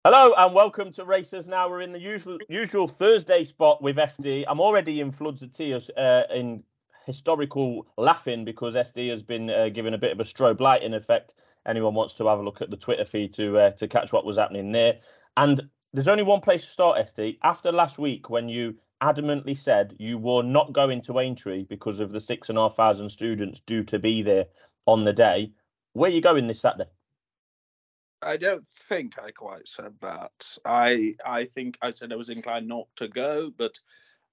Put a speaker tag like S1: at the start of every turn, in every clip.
S1: Hello and welcome to Racers Now. We're in the usual Thursday spot with SD. I'm already in floods of tears in historical laughing because SD has been given a bit of a strobe lighting effect. Anyone wants to have a look at the Twitter feed to catch what was happening there. And there's only one place to start, SD. After last week, when you adamantly said you were not going to Aintree because of the 6,500 students due to be there on the day, where are you going this Saturday?
S2: I don't think I quite said that. I think I said I was inclined not to go, but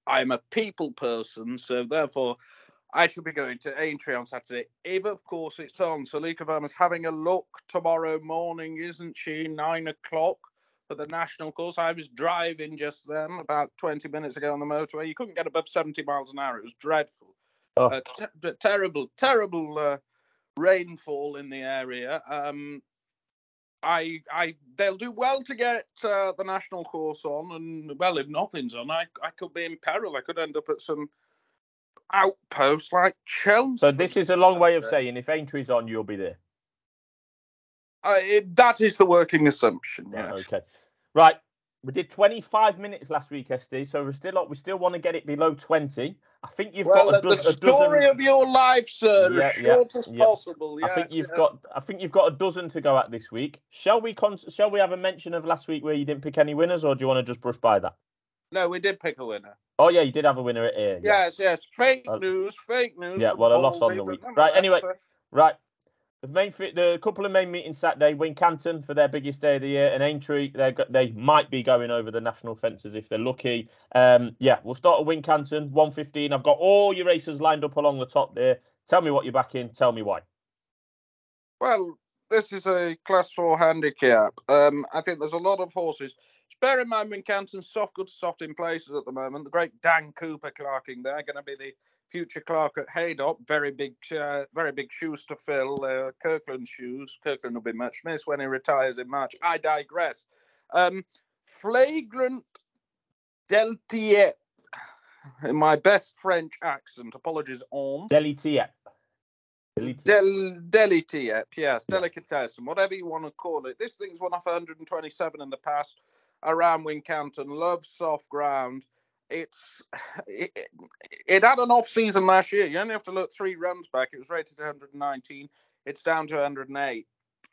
S2: I'm a people person, so therefore I should be going to Aintree on Saturday. If, of course, it's on. So Lika Verma's having a look tomorrow morning, isn't she? 9 o'clock for the national course. I was driving just then, about 20 minutes ago on the motorway. You couldn't get above 70 miles an hour. It was dreadful.
S1: Oh.
S2: Terrible rainfall in the area. They'll do well to get the national course on, and well, if nothing's on, I could be in peril. I could end up at some outpost like Chelmsford.
S1: So this is a long way of saying if Aintree's on, you'll be there.
S2: That is the working assumption. Yes.
S1: Okay. Right. We did 25 minutes last week, SD. So we still want to get it below 20. I think you've got
S2: the story of your life, sir, as short as possible. Yes,
S1: I think you've got a dozen to go at this week. Shall we have a mention of last week where you didn't pick any winners, or do you want to just brush by that?
S2: No, we did pick a winner.
S1: Oh yeah, you did have a winner at here.
S2: Yes. Fake news.
S1: Yeah, well, a loss on the week. Right. Anyway, right. The couple of main meetings Saturday, Wincanton for their biggest day of the year, and Aintree, they might be going over the national fences if they're lucky. We'll start at Wincanton, 1:15. I've got all your racers lined up along the top there. Tell me what you're backing. Tell me why.
S2: Well, this is a Class 4 handicap. I think there's a lot of horses. Just bear in mind, Wincanton's good soft in places at the moment. The great Dan Cooper clerking there, going to be the future clerk at Haydock. Very big shoes to fill. Kirkland's shoes. Kirkland will be much missed when he retires in March. I digress. Flagrant Deltier, in my best French accent. Apologies, on.
S1: Delitiep.
S2: Delitiep, yes, delicatessen, whatever you want to call it. This thing's won off 127 in the past around Wincanton. Loves soft ground. It had an off season last year. You only have to look 3 runs back. It was rated 119. It's down to 108.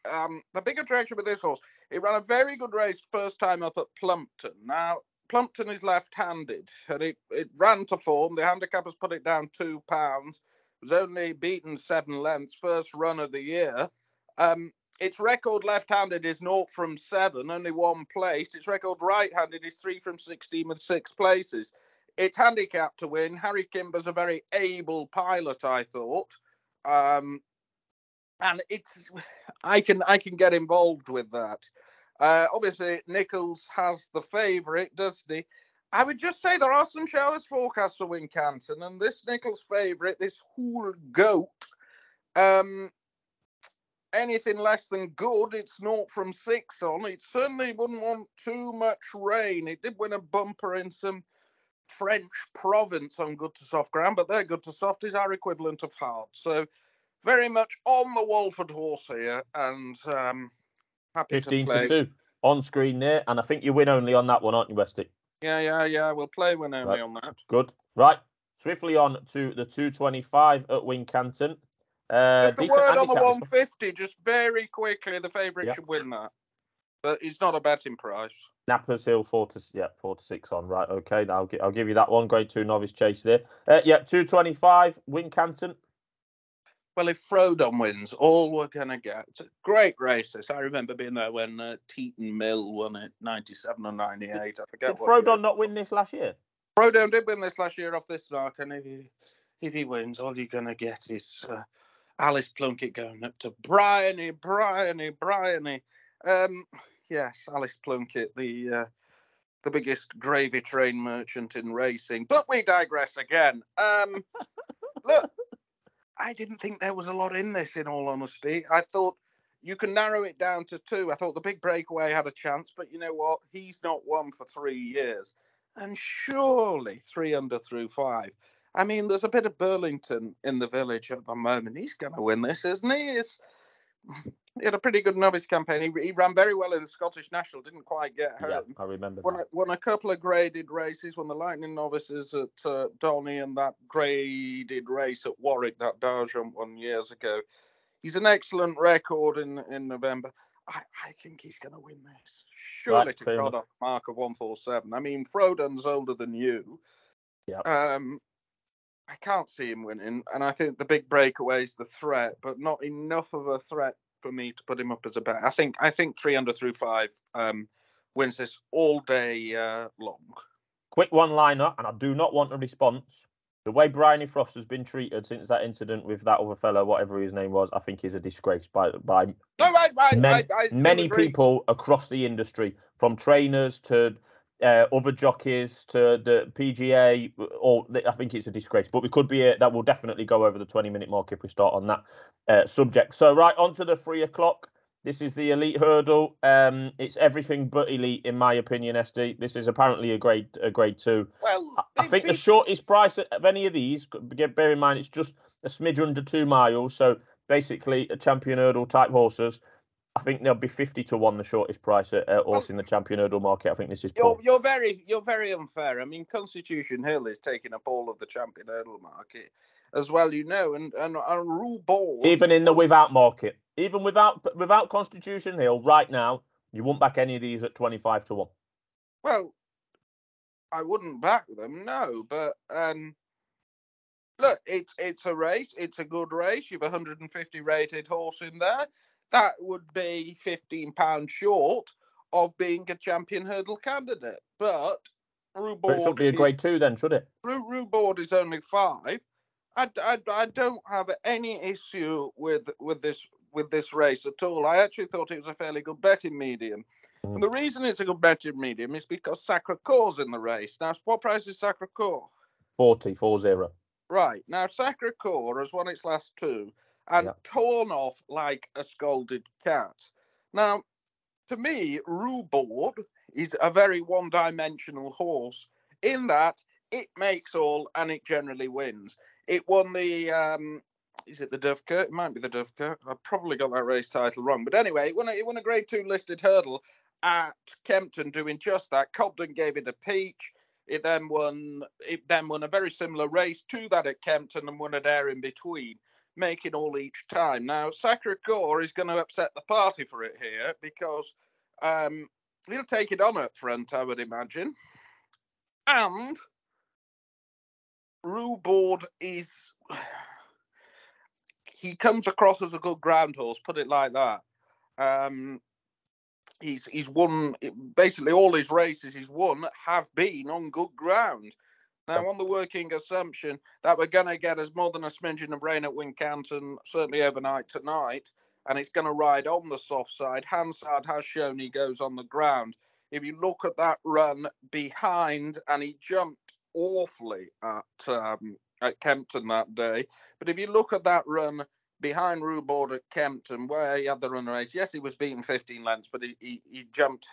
S2: The big attraction with this horse, it ran a very good race first time up at Plumpton. Now, Plumpton is left-handed, and it ran to form. The handicappers put it down £2. Was only beaten 7 lengths, first run of the year. Its record left-handed is 0 from 7, only 1 placed. Its record right-handed is 3 from 16 with 6 places. It's handicapped to win. Harry Kimber's a very able pilot, I thought. And I can get involved with that. Obviously, Nichols has the favourite, doesn't he? I would just say there are some showers forecast for Wincanton, and this Nichols favourite, this Hool Goat, anything less than good, it's 0 from 6 on. It certainly wouldn't want too much rain. It did win a bumper in some French province on good to soft ground, but their good to soft is our equivalent of hard. So very much on the Walford horse here, and happy
S1: 15
S2: to play.
S1: to 2 on screen there, and I think you win only on that one, aren't you, Westy?
S2: Yeah. We'll play win only on that.
S1: Good. Right. Swiftly on to the 225 at Wincanton.
S2: Just a word on the 150, just very quickly. The favourite should win that, but it's not a betting price.
S1: Nappers Hill 4 to 6 on. Right. Okay. I'll give you that one. Grade 2 novice chase there. 225 Wincanton.
S2: Well, if Frodon wins, all we're going to get. It's a great races. I remember being there when Teton Mill won it, 97 or 98. I forget.
S1: Did Frodon not win this last year?
S2: Frodon did win this last year off this mark, and if he wins, all you're going to get is Alice Plunkett going up to Bryony. Yes, Alice Plunkett, the biggest gravy train merchant in racing. But we digress again. Look. I didn't think there was a lot in this, in all honesty. I thought you can narrow it down to 2. I thought the big breakaway had a chance, but you know what? He's not won for 3 years. And surely 3 under through 5. I mean, there's a bit of Burlington in the village at the moment. He's going to win this, isn't he? he had a pretty good novice campaign. He ran very well in the Scottish National, didn't quite get home.
S1: Yeah, I remember
S2: Won a couple of graded races, won the Lightning Novices at Donny and that graded race at Warwick, that Darjump one years ago. He's an excellent record in November. I think he's going to win this. Surely
S1: Right,
S2: to God off the mark of 147. I mean, Frodon's older than you.
S1: Yeah.
S2: I can't see him winning, and I think the big breakaway is the threat, but not enough of a threat for me to put him up as a bet. I think 300 through 5 wins this all day long.
S1: Quick one-liner, and I do not want a response. The way Bryony Frost has been treated since that incident with that other fellow, whatever his name was, I think he's a disgrace by many people across the industry, from trainers to other jockeys to the PGA. I think it's a disgrace, but we could be that will definitely go over the 20-minute mark if we start on that subject. So right on to the 3 o'clock. This is the elite hurdle. It's everything but elite, in my opinion, SD. This is apparently a grade 2. Well, I think the shortest price of any of these, bear in mind, it's just a smidge under 2 miles. So basically, a champion hurdle type horses. I think there'll be 50 to 1 the shortest price at horse in the champion hurdle market. I think this is poor.
S2: You're very unfair. I mean, Constitution Hill is taking up all of the champion hurdle market as well, you know, and Rule Ball.
S1: Even in the without market, even without Constitution Hill right now, you won't back any of these at 25 to 1.
S2: Well, I wouldn't back them, no, but look, it's a race. It's a good race. You've 150 rated horse in there. That would be £15 short of being a champion hurdle candidate. But
S1: it should be a grade 2 then, should it?
S2: Rue Board is only 5. I don't have any issue with this race at all. I actually thought it was a fairly good betting medium. And the reason it's a good betting medium is because Sacre Coeur's in the race. Now, what price is Sacre Coeur?
S1: 40.
S2: Right. Now, Sacre Coeur has won its last 2 and torn off like a scalded cat. Now, to me, Rue Board is a very one-dimensional horse in that it makes all and it generally wins. It won the, is it the Dovecote? It might be the Dovecote. I probably got that race title wrong. But anyway, it won a grade 2 listed hurdle at Kempton doing just that. Cobden gave it a peach. It then won a very similar race to that at Kempton and won a dare in between, making all each time. Now, Sacre Coeur is going to upset the party for it here because he'll take it on up front, I would imagine. And Rue Board he comes across as a good ground horse, put it like that. He's won basically all his races he's won have been on good ground. Now, on the working assumption that we're going to get us more than a smidgen of rain at Wincanton, certainly overnight tonight, and it's going to ride on the soft side, Hansard has shown he goes on the ground. If you look at that run behind, and he jumped awfully at Kempton that day, but if you look at that run behind Rue Board at Kempton, where he had the run race, yes, he was beaten 15 lengths, but he jumped.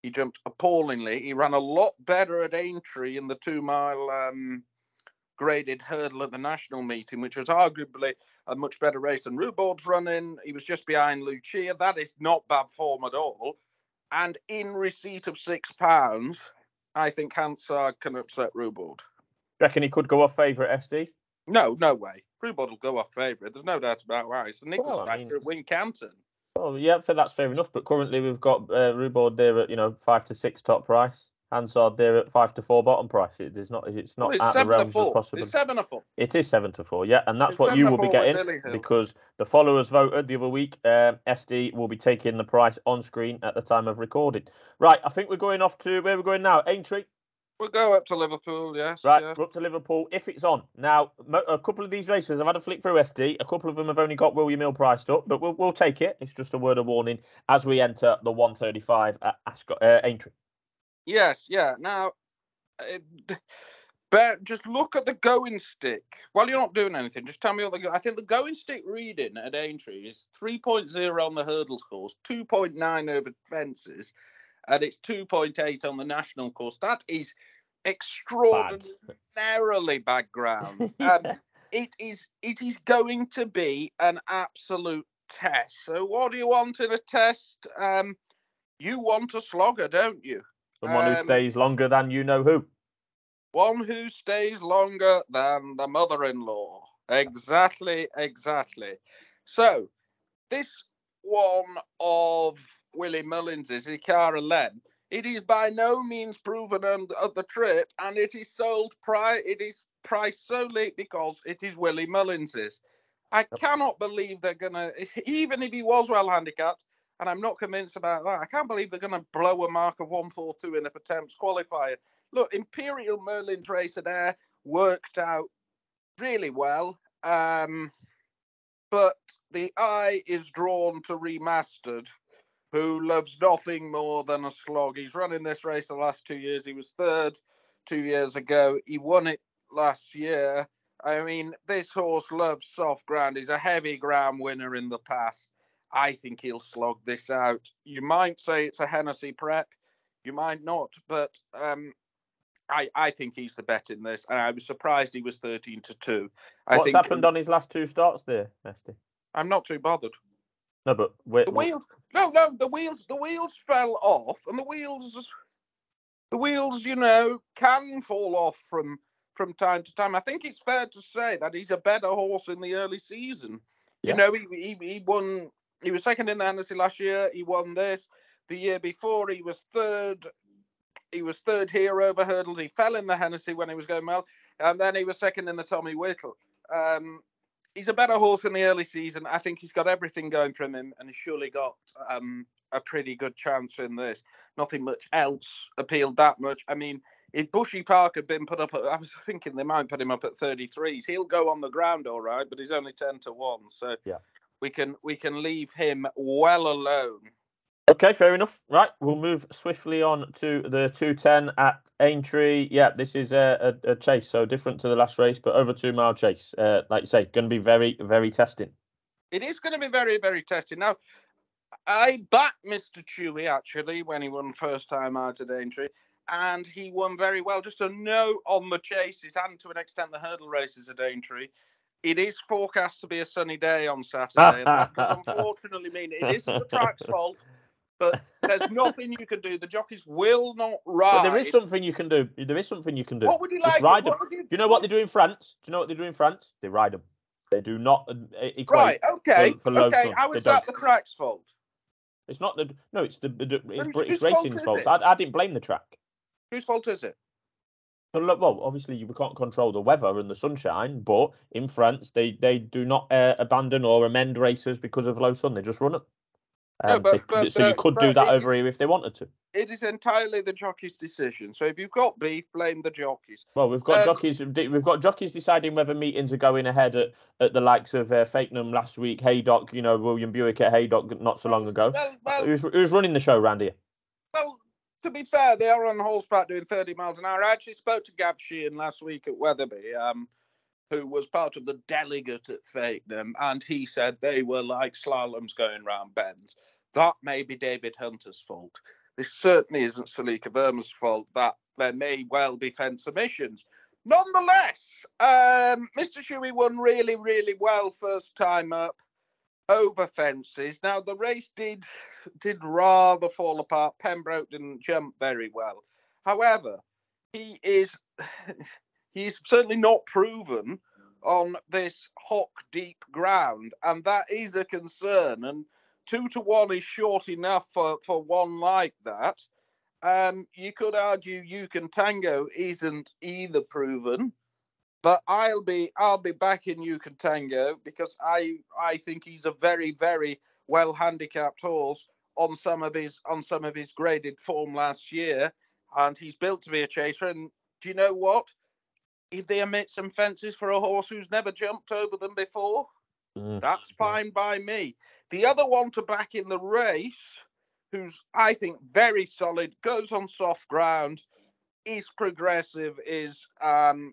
S2: He jumped appallingly. He ran a lot better at Aintree in the 2-mile graded hurdle at the national meeting, which was arguably a much better race than Rue Board's running. He was just behind Lucia. That is not bad form at all. And in receipt of £6, I think Hansard can upset Rue Board.
S1: Reckon he could go off favourite, SD?
S2: No way. Rue Board will go off favourite. There's no doubt about why. It's the Nicholas factor at Wincanton.
S1: Oh yeah, that's fair enough. But currently we've got Rue Board there at 5 to 6 top price. Hansard there at 5 to 4 bottom price. It's not out the realms of possible.
S2: It's 7 to 4.
S1: It is 7 to 4. Yeah, and that's what you will be getting because the followers voted the other week. SD will be taking the price on screen at the time of recording. Right, I think we're going off to where we're going now. Aintree.
S2: We'll go up to Liverpool, yes.
S1: Right,
S2: yeah.
S1: We're up to Liverpool if it's on. Now, a couple of these races, I've had a flick through SD. A couple of them have only got William Hill priced up, but we'll take it. It's just a word of warning as we enter the 135 at Ascot, Aintree.
S2: Yes, yeah. Now, but just look at the going stick. While you're not doing anything, just tell me what I think the going stick reading at Aintree is 3.0 on the hurdles course, 2.9 over fences, and it's 2.8 on the national course. That is extraordinarily bad ground. And it is going to be an absolute test. So what do you want in a test? You want a slogger, don't you?
S1: Someone who stays longer than you know who.
S2: One who stays longer than the mother-in-law. Exactly. So, this one of Willie Mullins is Ikara Len. It is by no means proven at the trip, and it is priced solely because it is Willie Mullins's. I cannot believe they're gonna, even if he was well handicapped, and I'm not convinced about that. I can't believe they're gonna blow a mark of 142 in a Pertemps qualifier. Look, Imperial Merlin's race at Ayr worked out really well, but the eye is drawn to Remastered, who loves nothing more than a slog. He's running this race the last 2 years. He was third 2 years ago. He won it last year. I mean, this horse loves soft ground. He's a heavy ground winner in the past. I think he'll slog this out. You might say it's a Hennessy prep. You might not, but I think he's the bet in this. And I was surprised he was 13-2.
S1: What's happened on his last 2 starts there, Esty?
S2: I'm not too bothered.
S1: No, but
S2: the wheels. No, the wheels fell off, and the wheels, can fall off from time to time. I think it's fair to say that he's a better horse in the early season. Yeah. He won. He was second in the Hennessy last year. He won this. The year before, he was third. He was third here over hurdles. He fell in the Hennessy when he was going well, and then he was second in the Tommy Whittle. He's a better horse in the early season. I think he's got everything going for him, and he's surely got a pretty good chance in this. Nothing much else appealed that much. I mean, if Bushy Park had been put up I was thinking they might put him up at 33s. He'll go on the ground all right, but he's only 10-1. So yeah, we can leave him well alone.
S1: Okay, fair enough. Right, we'll move swiftly on to the 210 at Aintree. Yeah, this is a chase, so different to the last race, but over 2 mile chase. Like you say, going to be very, very testing.
S2: It is going to be very, very testing. Now, I backed Mr. Chewy, actually, when he won first time out at Aintree, and he won very well. Just a note on the chases and to an extent the hurdle races at Aintree. It is forecast to be a sunny day on Saturday, and that does unfortunately mean it isn't the track's fault. But there's nothing you can do. The jockeys will not ride.
S1: But there is something you can do.
S2: What would you like?
S1: Ride them. Do you know what they do in France? They ride them. They do not equate.
S2: Right. Okay.
S1: For low
S2: okay.
S1: sun.
S2: How is that the track's fault?
S1: It's not the. No, it's British Racing's fault. I didn't blame the track.
S2: Whose fault is it?
S1: Well, obviously we can't control the weather and the sunshine, but in France they do not abandon or amend races because of low sun. They just run them. So you could do that over here if they wanted to.
S2: It is entirely the jockey's decision. So if you've got beef, blame the jockeys.
S1: Well, we've got jockeys. We've got jockeys deciding whether meetings are going ahead at the likes of Fakenham last week. Haydock, William Buick at Haydock not so long ago. Who's running the show around here?
S2: Well, to be fair, they are on horseback doing 30 miles an hour. I actually spoke to Gav Sheehan last week at Wetherby, who was part of the delegate at Fakenham, and he said they were like slaloms going round bends. That may be David Hunter's fault. This certainly isn't Salika Verma's fault. That there may well be fence omissions. Nonetheless, Mr. Shuey won really, really well first time up over fences. Now, the race did rather fall apart. Pembroke didn't jump very well. However, he's certainly not proven on this hock deep ground, and that is a concern. And 2-1 is short enough for one like that. You could argue You Can Tango isn't either proven, but I'll be backing You Can Tango because I think he's a very, very well handicapped horse on some of his graded form last year, and he's built to be a chaser. And do you know what? If they omit some fences for a horse who's never jumped over them before, that's fine by me. The other one to back in the race, who's, I think, very solid, goes on soft ground, is progressive, is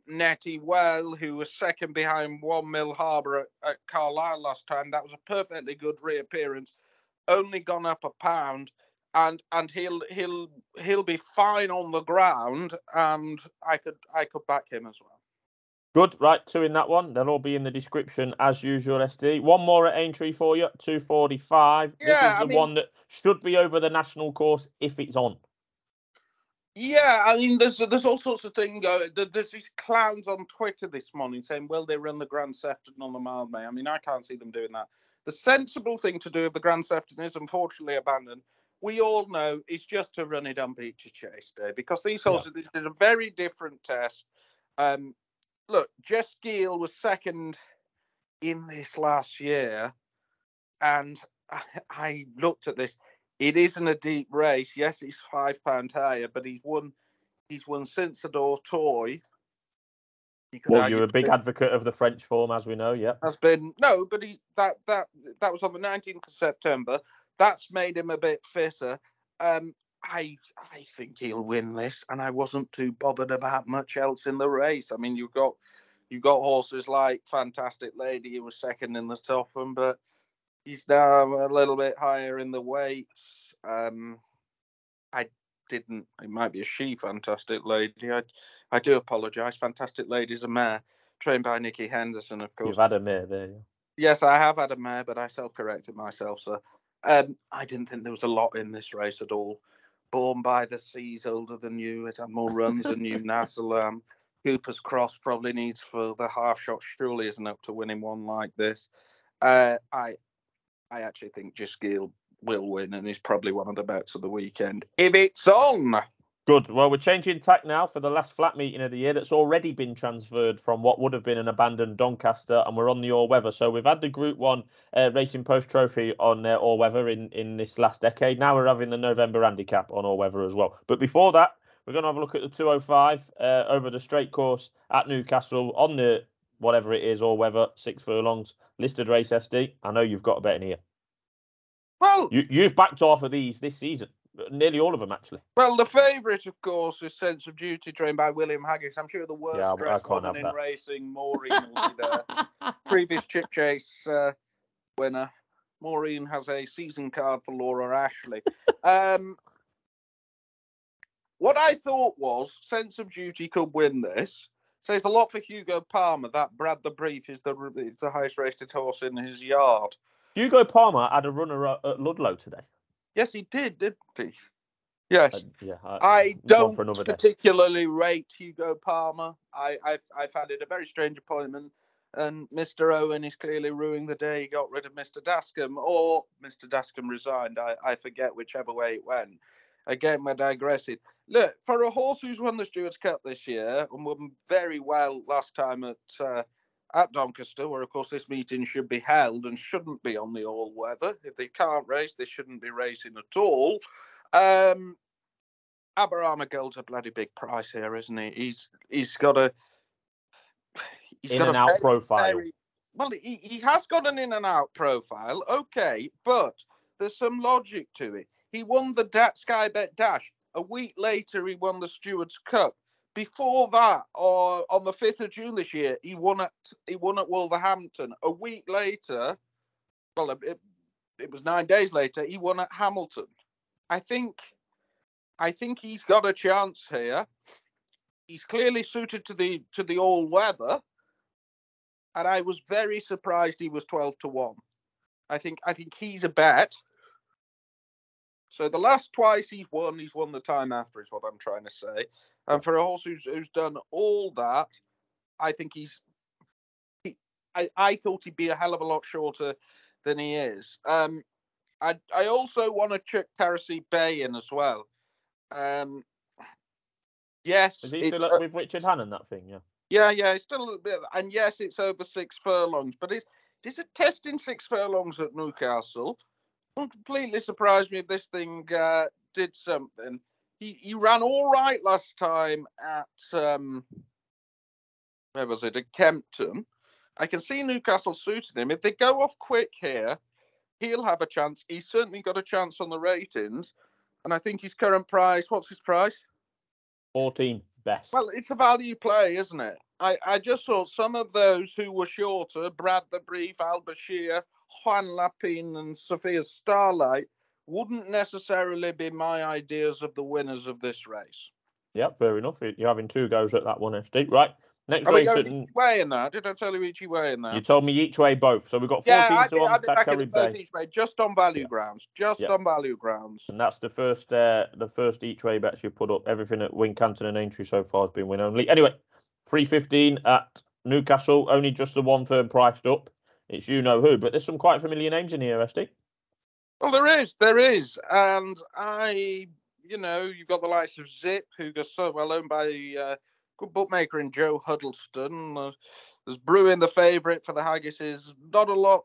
S2: Nettie Well, who was second behind 1 Mill Harbour at Carlisle last time. That was a perfectly good reappearance, only gone up a pound. And he'll be fine on the ground, and I could back him as well.
S1: Good, right, 2 in that one. They'll all be in the description as usual, SD. One more at Aintree for you, 2:45. This
S2: Yeah,
S1: is
S2: I
S1: the
S2: mean,
S1: one that should be over the national course if it's on.
S2: yeah, I mean, there's all sorts of things going. There's these clowns on Twitter this morning saying, "Will they run the Grand Sefton on the Mildmay?" I mean, I can't see them doing that. The sensible thing to do if the Grand Sefton is unfortunately abandoned, we all know, is just to run it on Beecher Chase Day, because these horses did a very different test. Look, Jess Gill was second in this last year, and I looked at this. It isn't a deep race. Yes, he's £5 higher, but he's won Cincinnati Toy.
S1: Well, you're a big advocate of the French form, as we know. Yeah,
S2: has been no, but that was on the 19th of September. That's made him a bit fitter. I think he'll win this, and I wasn't too bothered about much else in the race. I mean, you've got horses like Fantastic Lady, who was second in the Topham, but he's now a little bit higher in the weights. It might be a she, Fantastic Lady. I do apologise. Fantastic Lady's a mare trained by Nicky Henderson, of course.
S1: You've had a mare there. Yeah.
S2: Yes, I have had a mare, but I self-corrected myself, sir. I didn't think there was a lot in this race at all. Born by the Seas, older than you. It had more runs than you, Nasalam. Cooper's Cross probably needs for the half shot. Surely isn't up to winning one like this. I actually think Gill will win, and he's probably one of the bets of the weekend if it's on.
S1: Good. Well, we're changing tack now for the last flat meeting of the year that's already been transferred from what would have been an abandoned Doncaster, and we're on the all-weather. So we've had the Group 1 Racing Post Trophy on all-weather in this last decade. Now we're having the November handicap on all-weather as well. But before that, we're going to have a look at the 205 over the straight course at Newcastle on the, whatever it is, all-weather, 6 furlongs, listed race SD. I know you've got a bet in here.
S2: Well,
S1: you've backed off of these this season. Nearly all of them, actually.
S2: Well, the favourite, of course, is Sense of Duty, trained by William Haggis. I'm sure the worst dressed woman in racing, Maureen, will be there. Previous Chip Chase winner. Maureen has a season card for Laura Ashley. What I thought was Sense of Duty could win this. Says a lot for Hugo Palmer. That Brad the Brief is the highest rated horse in his yard.
S1: Hugo Palmer had a runner at Ludlow today.
S2: Yes, he did, didn't he? Yes.
S1: I
S2: don't particularly rate Hugo Palmer. I've had it a very strange appointment, and Mr. Owen is clearly ruining the day. He got rid of Mr. Dascombe, or Mr. Dascombe resigned. I forget whichever way it went. Again, we're digressing. Look, for a horse who's won the Stewards Cup this year and won very well last time at Doncaster, where, of course, this meeting should be held and shouldn't be on the all-weather. If they can't race, they shouldn't be racing at all. Aberama Gold's a bloody big price here, isn't he? He's got a
S1: in-and-out profile.
S2: Well, he has got an in-and-out profile, okay, but there's some logic to it. He won the Sky Bet Dash. A week later, he won the Stewards Cup. Before that, on the 5th of June this year, he won at Wolverhampton. A week later, well, it was 9 days later, he won at Hamilton. I think he's got a chance here. He's clearly suited to the all-weather, and I was very surprised he was 12-1. I think he's a bet. So the last twice he's won the time after, is what I'm trying to say. And for a horse who's done all that, I think I thought he'd be a hell of a lot shorter than he is. I also want to chuck Tarassee Bay in as well. Yes.
S1: Is he still with Richard Hannon, that thing?
S2: Yeah. Yeah, it's still a bit. And yes, it's over 6 furlongs, but it is a test in 6 furlongs at Newcastle. Wouldn't completely surprise me if this thing did something. He ran all right last time at where was it? At Kempton. I can see Newcastle suiting him. If they go off quick here, he'll have a chance. He's certainly got a chance on the ratings. And I think his current price, what's his price?
S1: 14 best.
S2: Well, it's a value play, isn't it? I just thought some of those who were shorter, Brad the Brief, Al Bashir, Juan Lapine and Sophia Starlight, wouldn't necessarily be my ideas of the winners of this race.
S1: Yeah, fair enough. You're having 2 goes at that one, SD. Right, Next
S2: Are we
S1: race,
S2: going each way in that? Did I tell you each way in that?
S1: you told me each way both. So we've got 14
S2: Yeah,
S1: to 1
S2: I'd be back in
S1: Takari
S2: both
S1: Bay.
S2: each way, just on value
S1: Yeah.
S2: grounds. Just
S1: Yeah.
S2: on value grounds.
S1: And that's the first each way bets you put up. Everything at Wincanton and Aintree so far has been win only. Anyway, 315 at Newcastle, only just the one firm priced up. It's you know who, but there's some quite familiar names in here, SD.
S2: Well, there is, and you've got the likes of Zip, who goes so well owned by good bookmaker in Joe Huddleston. There's Bruin, the favourite for the Haggises. Not a lot,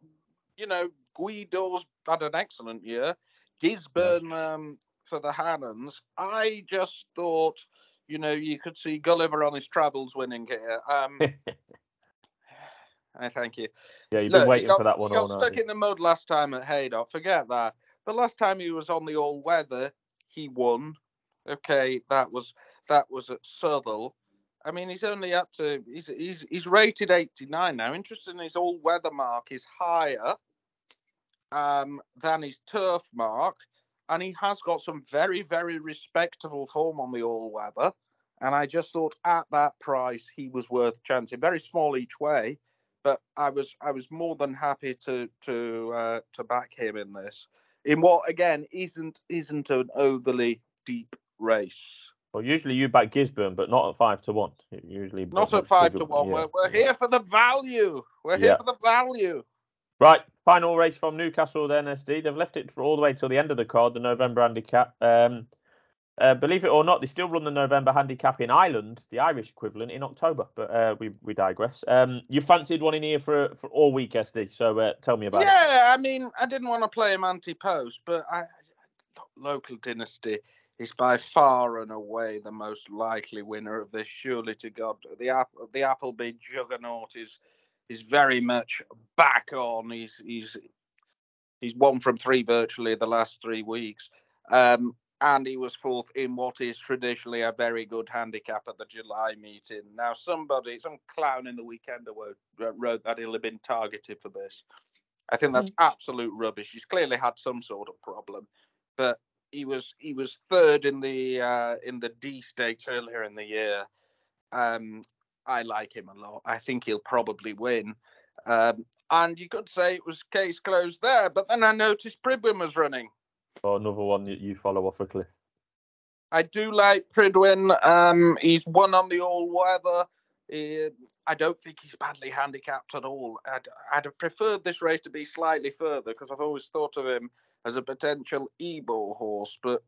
S2: Guido's had an excellent year. Gisborne for the Hannons. I just thought, you could see Gulliver on his travels winning here. I thank you.
S1: Yeah, you've been waiting for that one.
S2: He got stuck in the mud last time at Haydock. Forget that. The last time he was on the all weather, he won. Okay, that was at Southwell. I mean, he's only up to he's rated 89 now. Interesting, his all weather mark is higher than his turf mark, and he has got some very, very respectable form on the all weather. And I just thought at that price he was worth chancing. Very small each way. But I was more than happy to back him in this, in what again isn't an overly deep race.
S1: Well, usually you back Gisborne, but not at 5 to 1. Usually
S2: not at 5 to 1. Yeah. We're here for the value. We're here for the value.
S1: Right, final race from Newcastle then, SD. They've left it for all the way till the end of the card, the November handicap. Believe it or not, they still run the November handicap in Ireland, the Irish equivalent, in October. But we digress. You fancied one in here for all week, SD. So tell me about it.
S2: Yeah, I mean, I didn't want to play him anti-post, but Local Dynasty is by far and away the most likely winner of this. Surely to God, the Appleby juggernaut is very much back on. He's won from 3 virtually the last 3 weeks. And he was fourth in what is traditionally a very good handicap at the July meeting. Now, some clown in the weekend wrote that he'll have been targeted for this. I think that's absolute rubbish. He's clearly had some sort of problem, but he was third in the D stakes earlier in the year. I like him a lot. I think he'll probably win. And you could say it was case closed there, but then I noticed Pridwin was running.
S1: Oh, another one that you follow off a cliff.
S2: I do like Pridwin. He's won on the all weather. I don't think he's badly handicapped at all. I'd have preferred this race to be slightly further because I've always thought of him as a potential Ebo horse, but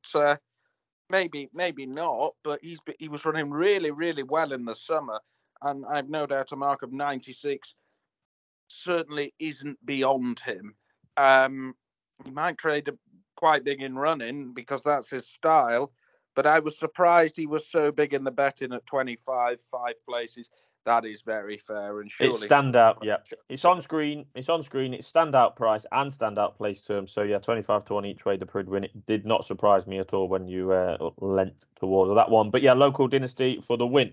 S2: maybe not. But he was running really, really well in the summer, and I've no doubt a mark of 96 certainly isn't beyond him. He might trade quite big in running because that's his style, but I was surprised he was so big in the betting at 25, 5 places. That is very fair, and surely
S1: it's standout. Yeah, it's on screen. It's standout price and standout place terms. So yeah, 25 to 1 each way. The Pridwin. It did not surprise me at all when you lent towards that one. But yeah, Local Dynasty for the win.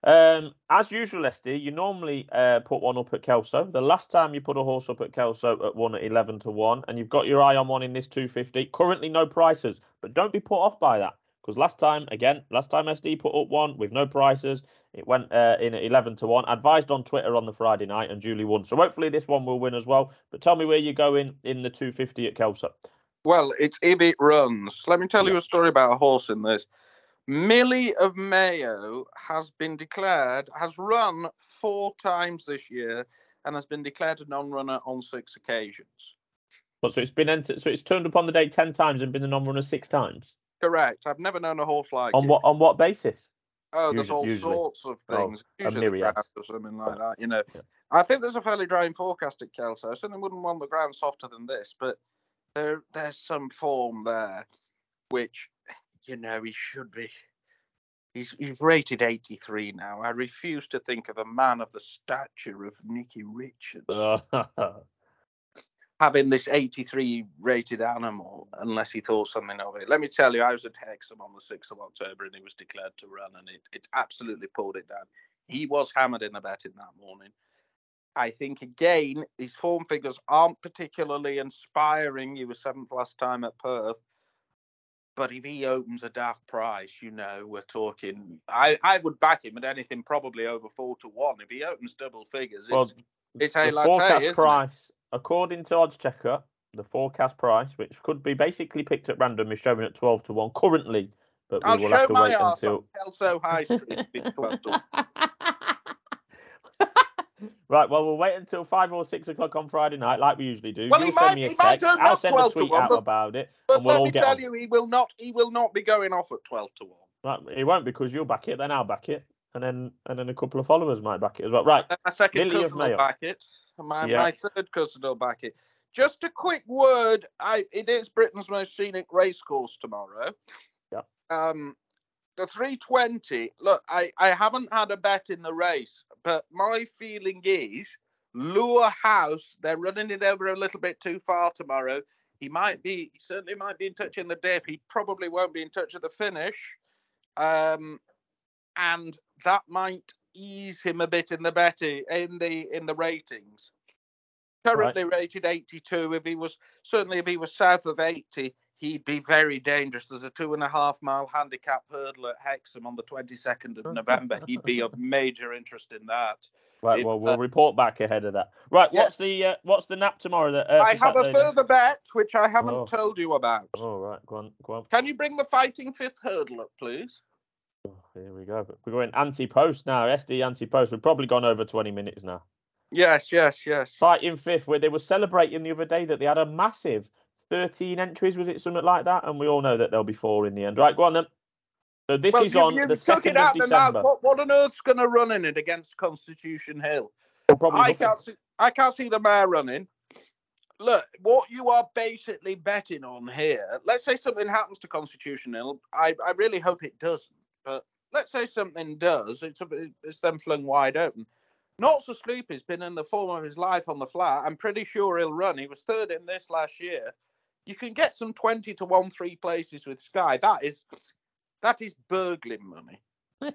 S1: As usual, SD, you normally put one up at Kelso. The last time you put a horse up at Kelso at 1 at 11 to 1, and you've got your eye on one in this 250. Currently no prices, but don't be put off by that because last time SD put up one with no prices. It went in at 11 to 1. Advised on Twitter on the Friday night and duly won. So hopefully this one will win as well. But tell me where you're going in the 250 at Kelso.
S2: Well, it's If It Runs. Let me tell you a story about a horse in this. Millie of Mayo has run 4 times this year and has been declared a non-runner on 6 occasions.
S1: So it's been entered. So it's turned up on the day 10 times and been a non-runner 6 times.
S2: Correct. I've never known a horse like
S1: it. On what basis?
S2: Oh, there's all sorts of things.
S1: Usually
S2: or something like that. Yeah. I think there's a fairly dry forecast at Kelso. I certainly wouldn't want the ground softer than this, but there's some form there, which he should be. He's rated 83 now. I refuse to think of a man of the stature of Nicky Richards having this 83 rated animal unless he thought something of it. Let me tell you, I was at Hexham on the 6th of October and he was declared to run and it absolutely pulled it down. He was hammered in the betting that morning. I think, again, his form figures aren't particularly inspiring. He was 7th last time at Perth. But if he opens a daft price, we're talking. I would back him at anything probably over 4-1. If he opens double figures, it's hey,
S1: the
S2: like
S1: forecast
S2: hey,
S1: price, according to Oddschecker, the forecast price, which could be basically picked at random, is showing at 12-1 currently. But we will have to wait until
S2: Kelso High Street. It's 12-1.
S1: Right, well, we'll wait until 5 or 6 o'clock on Friday night, like we usually do.
S2: Well,
S1: You'll send me a text. I'll send a tweet out about it,
S2: and we'll all get on. But let me tell you, he will not be going off at 12-1.
S1: Right, he won't, because you'll back it, then I'll back it, and then a couple of followers might back it as well. Right,
S2: my second cousin will back it. My third cousin will back it. Just a quick word. It is Britain's most scenic racecourse tomorrow.
S1: Yeah.
S2: The 320. Look, I haven't had a bet in the race, but my feeling is Lure House. They're running it over a little bit too far tomorrow. He certainly might be in touch in the dip. He probably won't be in touch at the finish, and that might ease him a bit in the betting in the ratings. Currently rated 82. If he was south of 80, he'd be very dangerous. There's a 2.5 mile handicap hurdle at Hexham on the 22nd of November. He'd be of major interest in that.
S1: Right, well, we'll report back ahead of that. Right,
S2: yes.
S1: What's the nap tomorrow?
S2: I have a further bet, which I haven't told you about.
S1: Oh, right, go on.
S2: Can you bring the Fighting Fifth hurdle up, please?
S1: Oh, here we go. We're going anti-post now. SD anti-post. We've probably gone over 20 minutes now.
S2: Yes.
S1: Fighting Fifth, where they were celebrating the other day that they had a massive 13 entries, was it something like that? And we all know that there'll be 4 in the end. Right, go on then. So this is on the 2nd of December.
S2: What on earth's going to run in it against Constitution Hill? I can't see the mare running. Look, what you are basically betting on here, let's say something happens to Constitution Hill. I really hope it doesn't. But let's say something does. It's them flung wide open. Not So Sleepy's been in the form of his life on the flat. I'm pretty sure he'll run. He was third in this last year. You can get some 20-1 3 places with Sky. That is burgling money.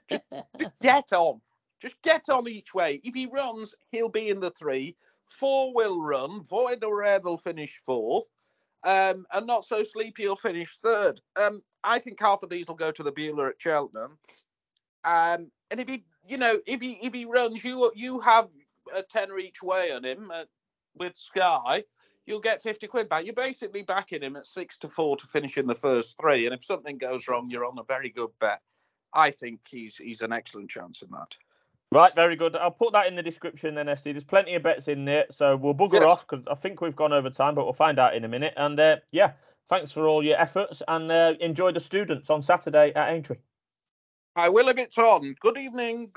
S2: Just get on. Just get on each way. If he runs, he'll be in the 3. 4 will run. Void or Rev will finish 4th. And Not So Sleepy will finish 3rd. I think half of these will go to the Bueller at Cheltenham. And if he runs, you have a tenner each way on him with Sky. You'll get 50 quid back. You're basically backing him at 6-4 to finish in the first 3. And if something goes wrong, you're on a very good bet. I think he's an excellent chance in that.
S1: Right, very good. I'll put that in the description then, SD. There's plenty of bets in there, so we'll bugger off because I think we've gone over time, but we'll find out in a minute. And thanks for all your efforts, and enjoy the students on Saturday at Aintree.
S2: I will if it's on. Good evening.